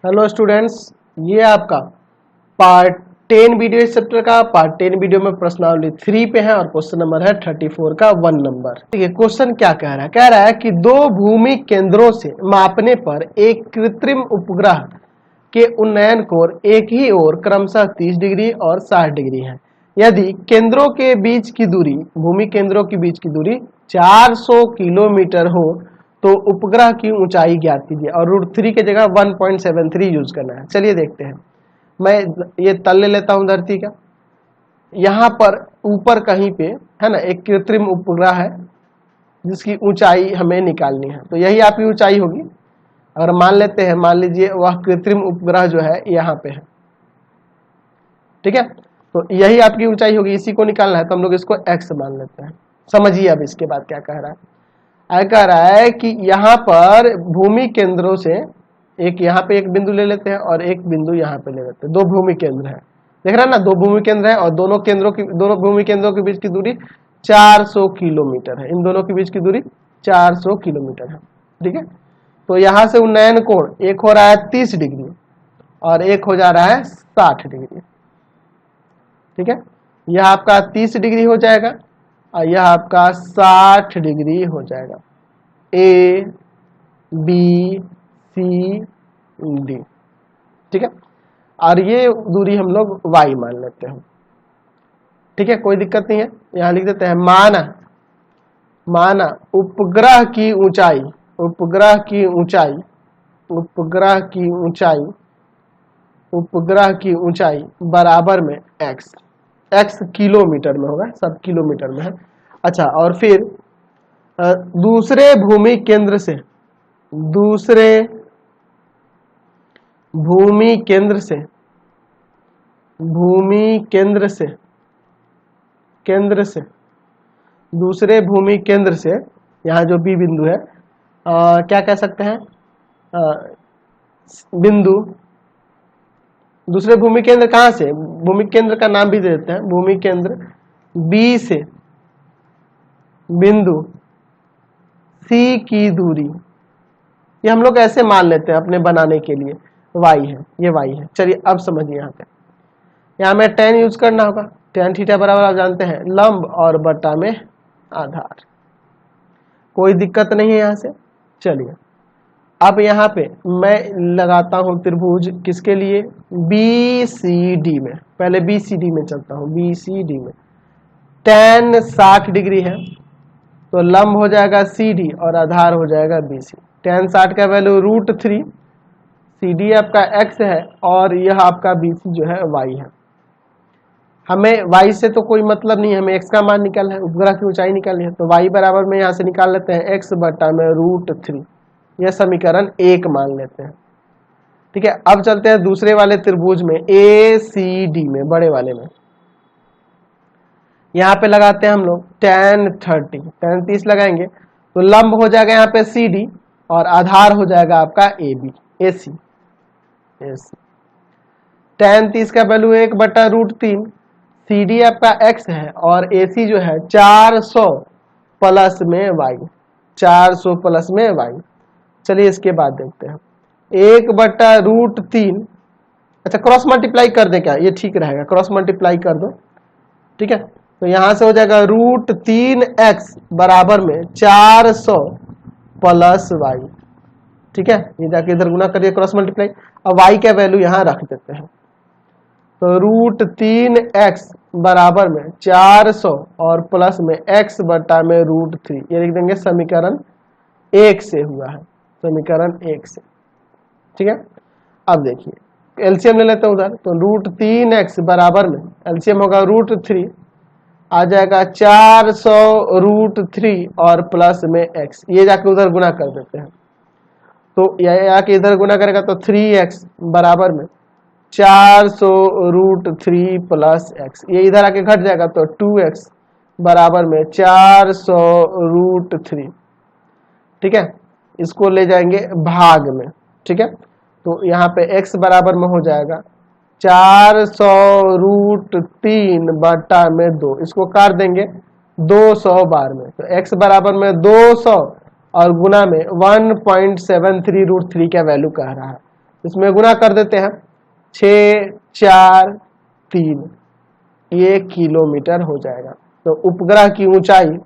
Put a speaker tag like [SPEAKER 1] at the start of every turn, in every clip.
[SPEAKER 1] Hello students, ये आपका part 10 video इस चैप्टर का पार्ट 10 वीडियो में प्रश्नावली 3 पे है और क्वेश्चन नंबर है 34 का 1 नंबर। ठीक है, क्वेश्चन क्या कह रहा है कि दो भूमि केंद्रों से मापने पर एक कृत्रिम उपग्रह के उन्नयन कोण एक ही ओर क्रमशः 30 डिग्री और 60 डिग्री है। यदि केंद्रों के बीच की दूरी भूमि केंद्रों के बीच की दूरी 400 किलोमीटर हो तो उपग्रह की ऊंचाई ज्ञात कीजिए और √3 की जगह 1.73 यूज करना है। चलिए देखते हैं। मैं ये तल ले लेता हूं धरती का। यहाँ पर ऊपर कहीं पे है ना एक कृत्रिम उपग्रह है जिसकी ऊंचाई हमें निकालनी है, तो यही आपकी ऊंचाई होगी। अगर मान लेते हैं, मान लीजिए वह कृत्रिम उपग्रह जो है यहाँ पे है, ठीक है, तो यही आपकी ऊंचाई होगी। इसी को निकालना है तो हम लोग इसको x मान लेते हैं। समझिए अब इसके बाद क्या कह रहा है। कह रहा है कि यहाँ पर भूमि केंद्रों से एक यहाँ पे एक बिंदु ले लेते हैं और एक बिंदु यहाँ पे ले लेते हैं। दो भूमि केंद्र है, देख रहे हैं ना, दो भूमि केंद्र है और दोनों भूमि केंद्रों के बीच की दूरी 400 किलोमीटर है। इन दोनों के बीच की दूरी 400 किलोमीटर है। ठीक है, तो यहाँ से उन्नयन कोण एक हो रहा है 30 डिग्री और एक हो जा रहा है 60 डिग्री। ठीक है, यह आपका 30 डिग्री हो जाएगा और यह आपका 60 डिग्री हो जाएगा। ए बी सी डी, ठीक है, और ये दूरी हम लोग y मान लेते हैं। ठीक है, कोई दिक्कत नहीं है। यहां लिख देते हैं माना उपग्रह की ऊंचाई बराबर में x किलोमीटर में होगा, सब किलोमीटर में है। अच्छा, और फिर दूसरे भूमि केंद्र से दूसरे भूमि केंद्र से यहाँ जो B बिंदु है, क्या कह सकते हैं, बिंदु दूसरे भूमि केंद्र कहाँ से, भूमि केंद्र का नाम भी दे देते हैं। भूमि केंद्र B से बिंदु C की दूरी, ये हम लोग ऐसे मान लेते हैं अपने बनाने के लिए, y है, ये y है। चलिए अब समझिए, यहाँ में tan यूज करना होगा। tan थीटा बराबर आप जानते हैं लंब और बटा में आधार। कोई दिक्कत नहीं है यहाँ से। चलिए अब यहाँ पे मैं लगाता हूँ त्रिभुज, किसके लिए, BCD में। पहले BCD में चलता हूँ। BCD में tan 60 डिग्री है तो लंब हो जाएगा CD और आधार हो जाएगा BC। tan 60 का वैल्यू √3, CD आपका x है और यह आपका BC जो है y है। हमें y से तो कोई मतलब नहीं है, हमें x का मान निकालना है, उपग्रह की ऊंचाई निकालनी है। तो y बराबर में यहाँ से निकाल लेते हैं x बटा में √3। यह समीकरण 1 मान लेते हैं। ठीक है, अब चलते हैं दूसरे वाले त्रिभुज में ACD में, बड़े वाले में। यहाँ पे लगाते हैं हम लोग tan 30 लगाएंगे तो लंब हो जाएगा यहाँ पे CD और आधार हो जाएगा आपका AC। tan 30 का वैल्यू 1 बटा √3, CD आपका x है और AC जो है 400 प्लस में y, 400 प्लस में y। चलिए इसके बाद देखते हैं 1 बटा √3। अच्छा, क्रॉस मल्टीप्लाई कर दे, क्या ये ठीक रहेगा, क्रॉस मल्टीप्लाई कर दो। ठीक है, तो यहां से हो जाएगा √3x बराबर में 400 प्लस y। ठीक है, ये जाके इधर गुना करिए, क्रॉस मल्टीप्लाई। अब y का वैल्यू यहां रख देते हैं, तो √3x बराबर में 400 और प्लस में x बटा में √3, ये लिख देंगे समीकरण 1 से हुआ है, समीकरण 1 से। ठीक है, अब देखिए एलसीएम ले लेते हैं उधर, तो √3x बराबर में एलसीएम होगा √3, आ जाएगा 400 √3 और प्लस में x, ये जाके उधर गुना कर देते हैं। तो ये आके इधर गुना करेगा तो 3x बराबर में 400 √3 प्लस x, ये इधर आके घट जाएगा तो 2x बराबर में 400 √3। ठीक है, इसको ले जाएंगे भाग में। ठीक है, तो यहाँ पे x बराबर में हो जाएगा 400 √3 बटा में 2, इसको काट देंगे 200 बार में, तो x बराबर में 200 और गुना में 1.73 √3 का वैल्यू कह रहा है। इसमें गुना कर देते हैं 6 4 3, ये किलोमीटर हो जाएगा। तो उपग्रह की ऊंचाई,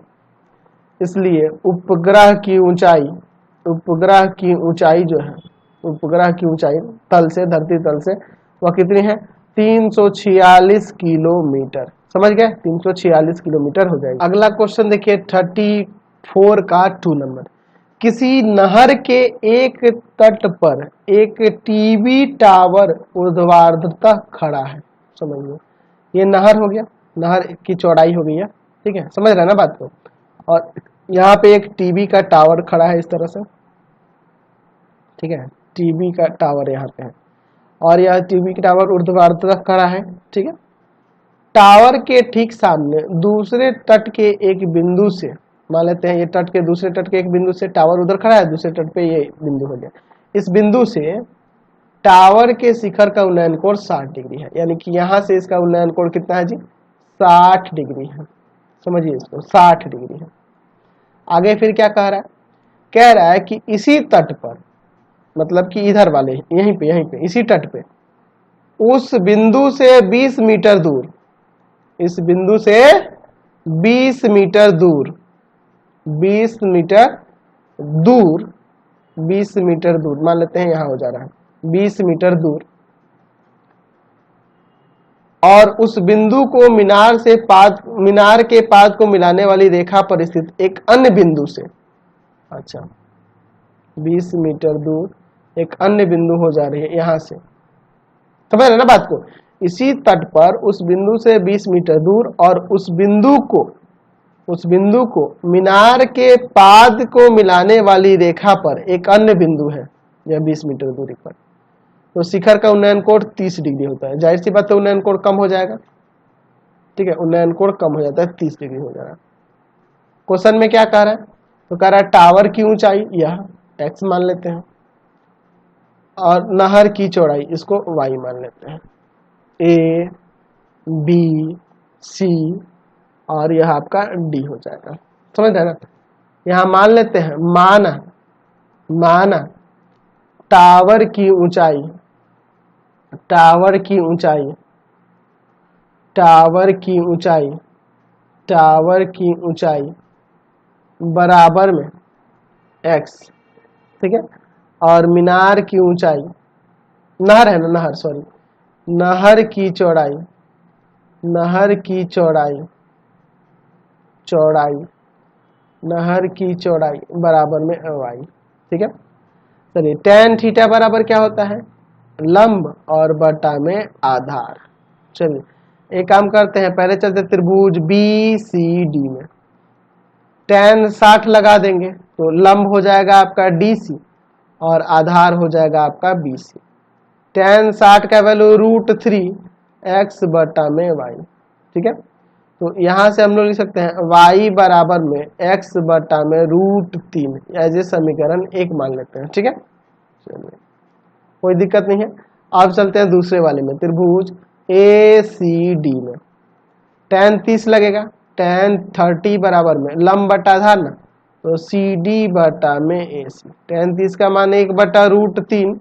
[SPEAKER 1] इसलिए उपग्रह की ऊंचाई जो है, उपग्रह की ऊंचाई तल से, धरती तल से, वह कितनी है? 346 किलोमीटर। समझ गए? 346 किलोमीटर हो जाएगी। अगला क्वेश्चन देखिए 34 का 2 नंबर। किसी नहर के एक तट पर एक टीवी टावर ऊर्ध्वाधरतः खड़ा है। समझिए, ये नहर हो गया, नहर की चौड़ाई हो गई है, ठीक है, समझ रहे हैं ना बात को। और यहाँ पे एक टीवी का टावर खड़ा है इस तरह से, ठीक है, टीवी का टावर यहाँ पे है, और यह टीवी का टावर ऊर्ध्वाधर खड़ा है, ठीक है। टावर के ठीक सामने दूसरे तट के एक बिंदु से, मान लेते हैं ये तट के दूसरे तट के एक बिंदु से टावर उधर खड़ा है, दूसरे तट पे ये बिंदु हो गया। इस बिंदु से टावर के शिखर का उन्नयन कोण 60 डिग्री है, यानी कि यहाँ से इसका उन्नयन कोण कितना है जी? 60 डिग्री है। समझिए इसको, 60 डिग्री है। आगे फिर क्या कह रहा है? कह रहा है कि इसी तट पर, मतलब कि इधर वाले, यहीं पे इसी तट पे, उस बिंदु से 20 मीटर दूर, इस बिंदु से 20 मीटर दूर, 20 मीटर दूर, 20 मीटर दूर मान लेते हैं, यहां हो जा रहा है 20 मीटर दूर, और उस बिंदु को मीनार के पाद को मिलाने वाली रेखा पर स्थित एक अन्य बिंदु से, अच्छा 20 मीटर दूर एक अन्य बिंदु हो जा रही है यहां से, समझ रहे ना बात को। इसी तट पर उस बिंदु से 20 मीटर दूर, और उस बिंदु को मीनार के पाद को मिलाने वाली रेखा पर एक अन्य बिंदु है, यह 20 मीटर दूरी पर, तो शिखर का उन्नयन कोण 30 डिग्री होता है। जाहिर सी बात है उन्नयन कोण कम हो जाएगा, ठीक है, उन्नयन कोण कम हो जाता है, 30 डिग्री हो जाएगा। क्वेश्चन में क्या कह रहा है? तो कह रहा है टावर की ऊंचाई यह x मान लेते हैं, और नहर की चौड़ाई इसको y मान लेते हैं, a b c, और यह आपका d हो जाएगा। समझ रहे ना? यहां मान लेते हैं, माना टावर की ऊंचाई बराबर में x, ठीक है, और मीनार की ऊंचाई, नहर है ना, नहर की चौड़ाई बराबर में y, ठीक है। चलिए tan थीटा बराबर क्या होता है? लंब और बटा में आधार। चलिए एक काम करते हैं, पहले चलते त्रिभुज BCD में, tan 60 लगा देंगे तो लंब हो जाएगा आपका DC और आधार हो जाएगा आपका BC। tan 60 का वैल्यू √3 x बटा में y, ठीक है। तो यहां से हम लोग लिख सकते हैं y बराबर में x बटा में √3, एज ए समीकरण 1 मान लेते हैं, ठीक है। चलिए कोई दिक्कत नहीं है। अब चलते हैं दूसरे वाले में, त्रिभुज ACD में, tan 30 लगेगा, tan 30 बराबर में लंब बटा आधार ना, तो CD बटा में AC। tan 30 का मान 1 बटा √3,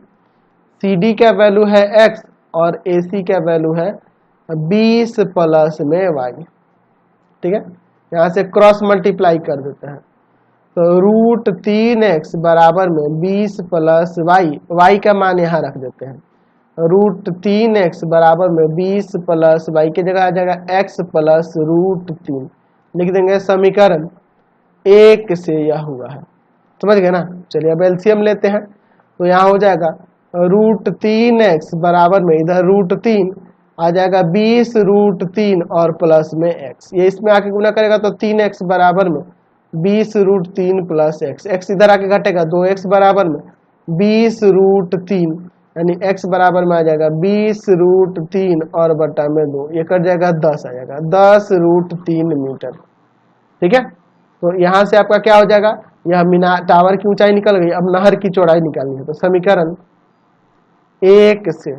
[SPEAKER 1] CD का वैल्यू है x और AC का वैल्यू है 20 प्लस में y, ठीक है। यहाँ से क्रॉस मल्टीप्लाई कर देते हैं, तो √3x बराबर में 20 प्लस y का मान यहाँ रख देते हैं, √3x बराबर में 20 प्लस y की जगह आ जाएगा x प्लस √3, लिख देंगे समीकरण 1 से यह हुआ है। समझ गए ना? चलिए अब एलसीएम लेते हैं, तो यहाँ हो जाएगा √3x बराबर में, इधर √3 आ जाएगा 20 √3 और प्लस में x, ये इसमें आके गुना करेगा तो 3x बराबर में 20 √3 प्लस x इधर आके घटेगा, 2x बराबर में 20 √3, यानी x बराबर में आ जाएगा 20 √3 और बटा में 2, ये कट जाएगा 10 आ जाएगा, 10 √3 मीटर, ठीक है। तो यहाँ से आपका क्या हो जाएगा, यह मीनार टावर की ऊंचाई निकल गई। अब नहर की चौड़ाई निकालनी है, तो समीकरण 1 से,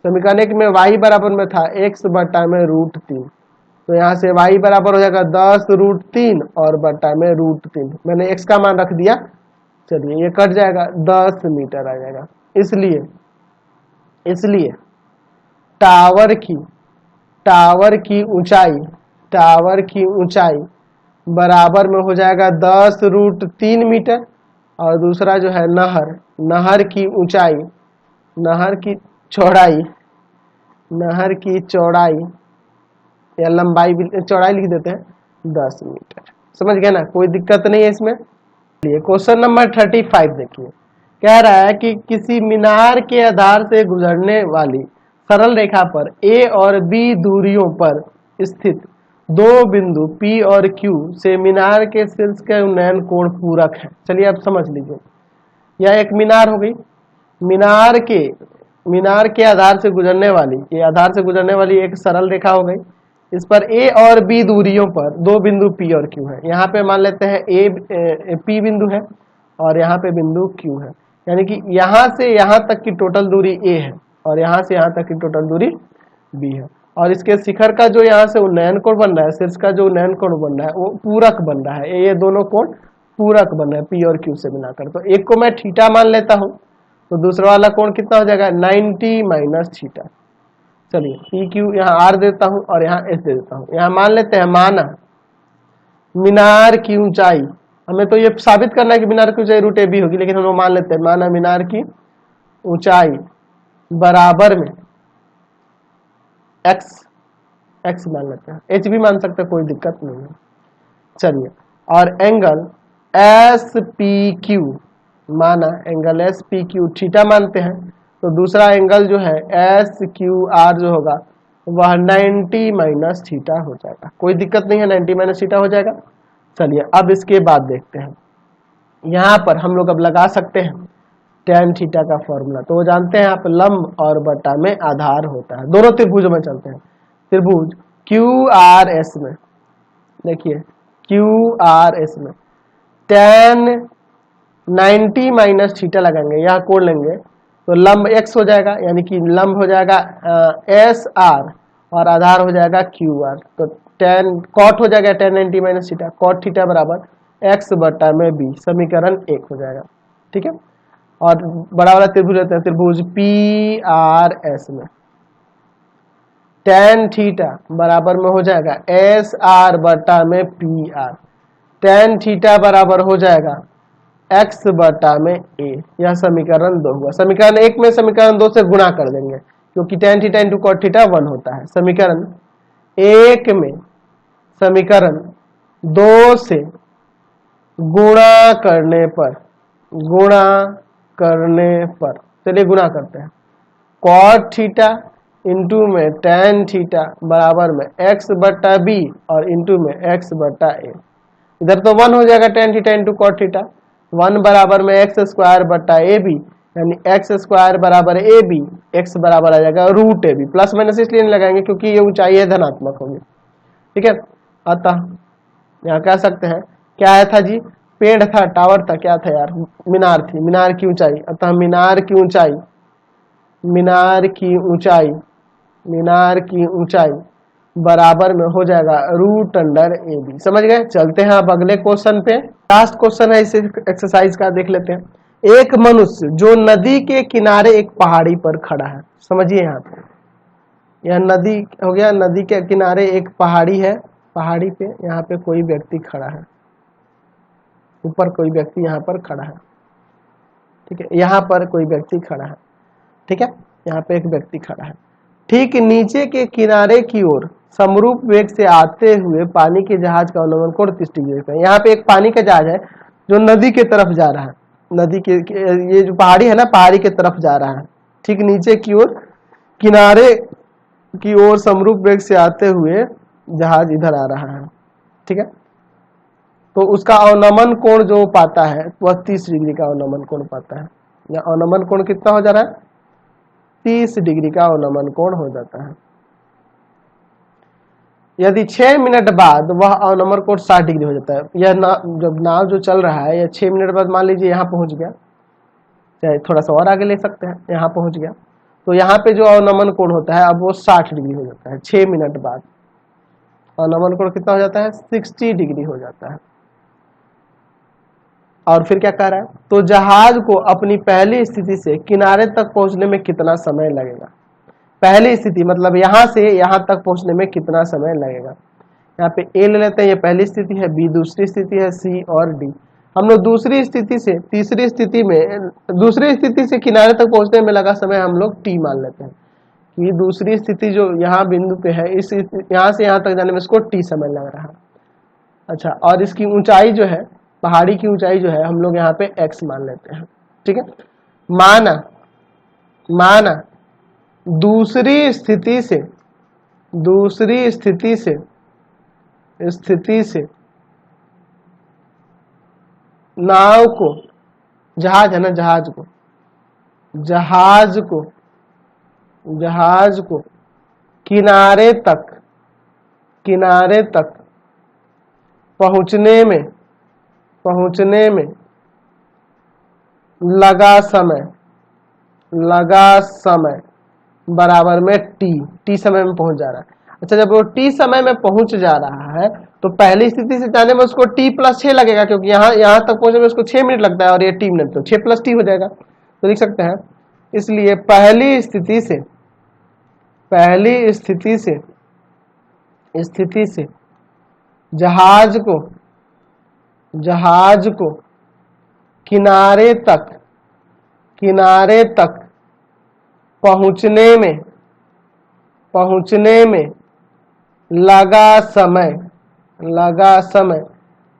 [SPEAKER 1] समीकरण 1 में y बराबर में था x बटा में √3, तो यहाँ से y बराबर हो जाएगा 10 √3 और बटा में √3, मैंने x का मान रख दिया। चलिए ये कट जाएगा, 10 मीटर आ जाएगा, इसलिए इसलिए टावर की ऊंचाई बराबर में हो जाएगा 10√3 मीटर, और दूसरा जो है नहर की ऊंचाई, नहर की चौड़ाई या लंबाई भी, चौड़ाई लिख देते हैं 10 मीटर। समझ गए ना, कोई दिक्कत नहीं है इसमें। क्वेश्चन नंबर 35 देखिए, कह रहा है कि किसी मीनार के आधार से गुजरने वाली सरल रेखा पर ए और बी दूरियों पर स्थित दो बिंदु P और Q से मीनार के शीर्ष के उन्नयन कोण पूरक है। चलिए अब समझ लीजिए, यह एक मीनार हो गई, मीनार के आधार से गुजरने वाली, ये आधार से गुजरने वाली एक सरल रेखा हो गई। इस पर A और B दूरियों पर दो बिंदु P और Q है। यहाँ पे मान लेते हैं P बिंदु है और यहाँ पे बिंदु Q है, यानी कि यहाँ से यहाँ तक की टोटल दूरी A है और यहाँ से यहाँ तक की टोटल दूरी B है, और इसके शिखर का जो यहाँ से उन्नयन कोण बन रहा है, शीर्ष का जो उन्नयन कोण बन रहा है वो पूरक बन रहा है। ये दोनों कोण पूरक बन रहे हैं P और Q से मिलाकर। तो एक को मैं थीटा मान लेता हूँ, तो दूसरा वाला कोण कितना हो जाएगा 90 माइनस थीटा। चलिए पी क्यू यहाँ आर देता हूँ और यहाँ एस दे देता हूँ। यहाँ मान लेते हैं, माना मीनार की ऊंचाई, हमें तो ये साबित करना है कि मीनार की ऊंचाई रूट ए बी होगी, लेकिन हम लोग मान लेते हैं, माना मीनार की ऊंचाई बराबर में एक्स मान लेते हैं, एच भी मान सकते हैं, कोई दिक्कत नहीं है। चलिए, और एंगल एस पी क्यू, माना angle S P Q theta मानते हैं, तो दूसरा एंगल जो है एस क्यू आर जो होगा वह 90 माइनस थीटा हो जाएगा। कोई दिक्कत नहीं है, 90 माइनस थीटा हो जाएगा। चलिए अब इसके बाद देखते हैं, यहाँ पर हम लोग अब लगा सकते हैं tan थीटा का फॉर्मूला। तो वो जानते हैं आप, लंब और बटा में आधार होता है। दोनों त्रिभुज में चलते हैं, त्रिभुज क्यू आर एस में, देखिए क्यू आर एस में tan 90 माइनस थीटा लगाएंगे, यहाँ कोण लेंगे तो लंब x हो जाएगा, यानी कि लंब हो जाएगा एस आर और आधार हो जाएगा क्यू आर। तो tan कॉट हो जाएगा tan 90 minus theta, cot theta बराबर x बटा में b, समीकरण 1 हो जाएगा। ठीक है, और बड़ा वाला त्रिभुज लेते हैं, त्रिभुज पी आर एस में tan थीटा बराबर में हो जाएगा एस आर बटा में पी आर। tan थीटा बराबर हो जाएगा x बटा में a, यह समीकरण 2 हुआ। समीकरण 1 में समीकरण 2 से गुणा कर देंगे, क्योंकि tan theta into cot theta 1 होता है। समीकरण 1 में समीकरण 2 से गुणा करने पर चलिए गुणा करते हैं, कॉट थीटा इंटू में tan थीटा बराबर में x बटा b और इंटू में x बटा a। इधर तो 1 हो जाएगा tan theta into cot theta, 1 बराबर में एक्स स्क्वायर बटा ए बी, यानी एक्स स्क्वायर बराबर ए बी, एक्स बराबर आ जाएगा root A B. Plus minus इसलिए नहीं लगाएंगे क्योंकि ये ऊंचाई है धनात्मक होगी। ठीक है, अतः यहाँ कह सकते हैं, क्या आया था जी, पेड़ था, टावर था, क्या था यार, मीनार थी, मीनार की ऊंचाई, अतः मीनार की ऊंचाई बराबर में हो जाएगा रूट अंडर ए बी। समझ गए। चलते हैं अब अगले क्वेश्चन पे, लास्ट क्वेश्चन है इस एक्सरसाइज का, देख लेते हैं। एक मनुष्य जो नदी के किनारे एक पहाड़ी पर खड़ा है, समझिए यहाँ पे, यह नदी हो गया, नदी के किनारे एक पहाड़ी है, पहाड़ी पे यहाँ पे कोई व्यक्ति खड़ा है, ऊपर कोई व्यक्ति यहाँ पर खड़ा है। ठीक है, यहाँ पर कोई व्यक्ति खड़ा है, ठीक है, यहाँ पे एक व्यक्ति खड़ा है। ठीक नीचे के किनारे की ओर समरूप वेग से आते हुए पानी के जहाज का अवलंबन कोण 30 डिग्री है। यहाँ पे एक पानी का जहाज है जो नदी के तरफ जा रहा है, नदी के ये जो पहाड़ी है ना, पहाड़ी के तरफ जा रहा है। ठीक नीचे की ओर किनारे की ओर समरूप वेग से आते हुए जहाज इधर आ रहा है। ठीक है, तो उसका अवनमन कोण जो पाता है वह 30 डिग्री का अवनमन कोण पाता है। या अवनमन कोण कितना हो जा रहा है, 30 डिग्री का अवनमन कोण हो जाता है। यदि 6 मिनट बाद वह अवनमन कोण 60 डिग्री हो जाता है। यह जब नाव जो चल रहा है, यह 6 मिनट बाद मान लीजिए यहाँ पहुंच गया, चाहे थोड़ा सा और आगे ले सकते हैं, यहाँ पहुंच गया, तो यहाँ पे जो अवनमन कोण होता है अब वो 60 डिग्री हो जाता है। 6 मिनट बाद अवनमन कोण कितना हो जाता है, 60 डिग्री हो जाता है। और फिर क्या कह रहा है, तो जहाज को अपनी पहली स्थिति से किनारे तक पहुंचने में कितना समय लगेगा। पहली स्थिति मतलब यहां से यहां तक पहुंचने में कितना समय लगेगा। यहाँ पे ए ले लेते हैं, ये पहली स्थिति है, बी दूसरी स्थिति है, सी और डी। हम लोग दूसरी स्थिति से तीसरी स्थिति में, दूसरी स्थिति से किनारे तक पहुंचने में लगा समय हम लोग टी मान लेते हैं। ये दूसरी स्थिति जो यहाँ बिंदु पे है, इस यहाँ से यहाँ तक जाने में इसको टी समय लग रहा है। अच्छा, और इसकी ऊंचाई जो है, पहाड़ी की ऊंचाई जो है, हम लोग यहाँ पे x मान लेते हैं। ठीक है, माना दूसरी स्थिति से नाव को, जहाज है ना, जहाज को किनारे तक पहुंचने में लगा समय बराबर में टी समय में पहुंच जा रहा है। अच्छा, जब वो टी समय में पहुंच जा रहा है तो पहली स्थिति से जाने में उसको टी प्लस 6 लगेगा, क्योंकि यहाँ तक पहुंचने में उसको 6 मिनट लगता है और ये टी मिनट, तो 6 प्लस टी हो जाएगा। तो लिख सकते हैं, इसलिए पहली स्थिति से जहाज को किनारे तक पहुंचने में लगा समय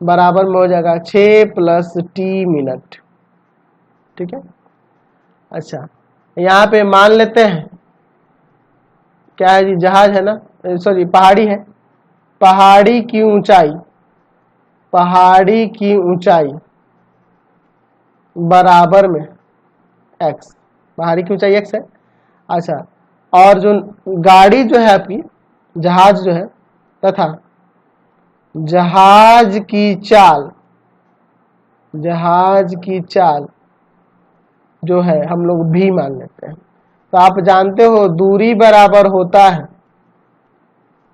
[SPEAKER 1] बराबर में हो जाएगा 6 प्लस टी मिनट। ठीक है। अच्छा, यहाँ पे मान लेते हैं क्या है जी, जहाज है ना, सॉरी पहाड़ी है, पहाड़ी की ऊंचाई बराबर में x, पहाड़ी की ऊंचाई x है। अच्छा, और जो गाड़ी जो है आपकी, जहाज जो है, तथा जहाज की चाल जो है हम लोग भी मान लेते हैं। तो आप जानते हो दूरी बराबर होता है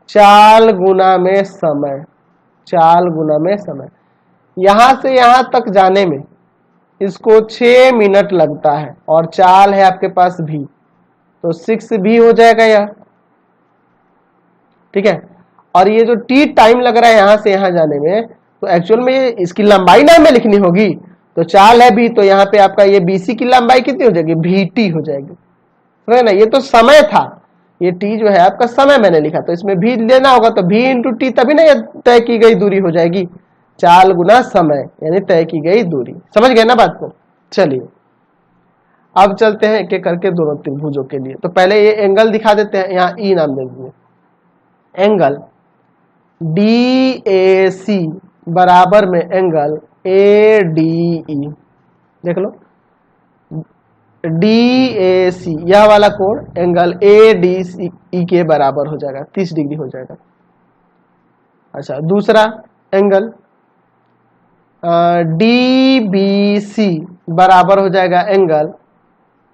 [SPEAKER 1] चाल गुना में समय। यहां से यहां तक जाने में इसको 6 मिनट लगता है और चाल है आपके पास भी, तो 6 भी हो जाएगा यह। ठीक है, और ये जो टी टाइम लग रहा है यहां से यहां जाने में, तो एक्चुअल में ये इसकी लंबाई ना में लिखनी होगी, तो चाल है भी, तो यहाँ पे आपका ये बीसी की लंबाई कितनी हो जाएगी, VT हो जाएगी। समझे ना, ये तो समय था, ये टी जो है आपका समय मैंने लिखा, तो इसमें भी लेना होगा, तो V इंटू टी, तभी ना ये तय की गई दूरी हो जाएगी। चाल गुना समय यानी तय की गई दूरी। समझ गए ना बात को। चलिए अब चलते हैं एक एक करके दोनों त्रिभुजों के लिए। तो पहले ये एंगल दिखा देते हैं, यहाँ ई नाम दे दीजिए। एंगल DAC बराबर में एंगल ADE। देख लो, DAC यह वाला कोण एंगल ADE के बराबर हो जाएगा, 30 डिग्री हो जाएगा। अच्छा, दूसरा एंगल DBC बराबर हो जाएगा एंगल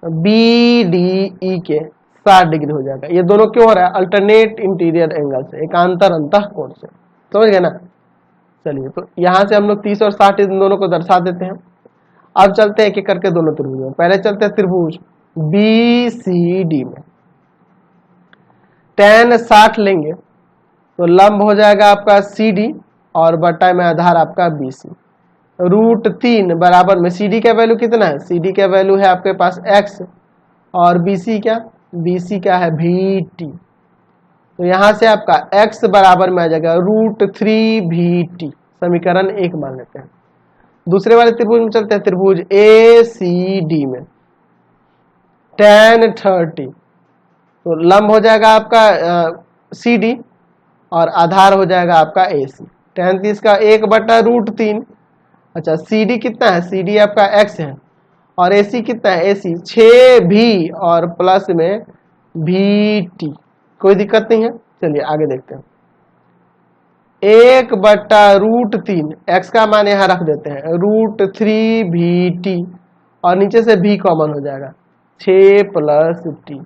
[SPEAKER 1] BDE के 60 डिग्री हो जाएगा। ये दोनों क्यों हो रहा है, अल्टरनेट इंटीरियर एंगल से, एकांतर अंतः कोण से। समझ गए ना। चलिए, तो यहां से हम लोग 30 और 60 इन दोनों को दर्शा देते हैं। अब चलते हैं एक एक करके दोनों त्रिभुज में। पहले चलते हैं त्रिभुज BCD में। tan 60 लेंगे तो लंब हो जाएगा आपका CD और बटा में आधार आपका BC। √3 बराबर में CD का वैल्यू कितना है, CD का वैल्यू है आपके पास x, और BC क्या है VT। तो यहां से आपका x बराबर में आ जाएगा √3 VT। समीकरण 1 मान लेते हैं। दूसरे वाले त्रिभुज में चलते हैं, त्रिभुज ACD में। tan 30 तो लंब हो जाएगा आपका CD और आधार हो जाएगा आपका AC। tan 30 का 1/√3। अच्छा, CD कितना है, CD आपका x है, और AC कितना है, AC 6V और प्लस में VT। कोई दिक्कत नहीं है। चलिए आगे देखते हैं। 1/√3 x का मान यहाँ रख देते हैं, √3 VT, और नीचे से V कॉमन हो जाएगा, 6 प्लस T।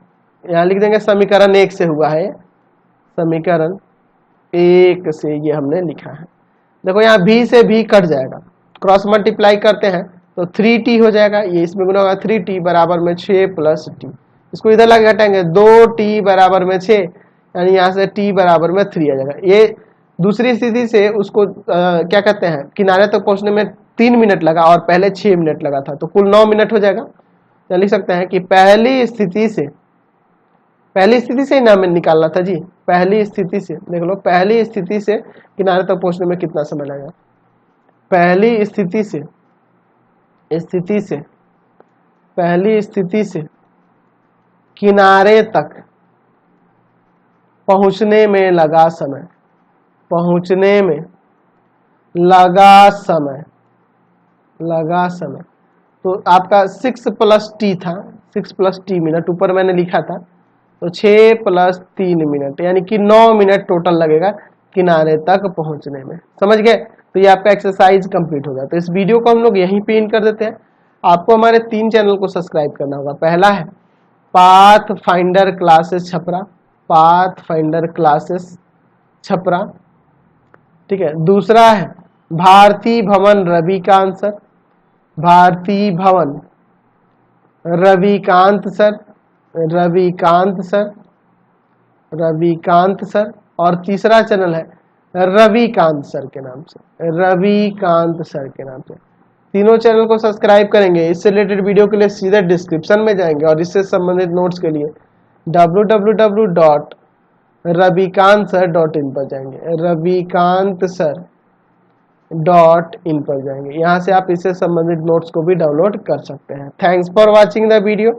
[SPEAKER 1] यहाँ लिख देंगे समीकरण 1 से हुआ है, समीकरण 1 से ये हमने लिखा है। देखो यहाँ V से V कट जाएगा क्रॉस मल्टीप्लाई करते हैं तो 3t हो जाएगा, ये इसमें गुना होगा 3t बराबर में 6 प्लस t। इसको इधर लगे घटाएंगे 2t बराबर में 6, यानी यहाँ से t बराबर में 3 आ जाएगा। ये दूसरी स्थिति से उसको क्या कहते हैं, किनारे तक पहुंचने में 3 मिनट लगा और पहले 6 मिनट लगा था, तो कुल 9 मिनट हो जाएगा। तो लिख सकते हैं कि पहली स्थिति से ही नाम निकालना था जी, पहली स्थिति से देख लो, पहली स्थिति से किनारे तक पहुंचने में कितना समय लगेगा। पहली स्थिति से किनारे तक पहुंचने में लगा समय, तो आपका 6 प्लस टी था, 6 प्लस टी मिनट ऊपर मैंने लिखा था, तो 6 प्लस 3 मिनट यानी कि 9 मिनट टोटल लगेगा किनारे तक पहुंचने में। समझ गए? तो ये आपका एक्सरसाइज कंप्लीट हो गया। तो इस वीडियो को हम लोग यहीं पे इन कर देते हैं। आपको हमारे 3 चैनल को सब्सक्राइब करना होगा। पहला है path finder classes Chhapra, path finder classes Chhapra, ठीक है। दूसरा है भारती भवन रविकांत सर, भारती भवन रविकांत सर, और तीसरा चैनल है रविकांत सर के नाम से, तीनों चैनल को सब्सक्राइब करेंगे। इससे रिलेटेड वीडियो के लिए सीधे डिस्क्रिप्शन में जाएंगे और इससे संबंधित नोट्स के लिए www.ravikantsir.in पर जाएंगे, ravikantsir.in पर जाएंगे। यहाँ से आप इससे संबंधित नोट्स को भी डाउनलोड कर सकते हैं। Thanks for watching the video.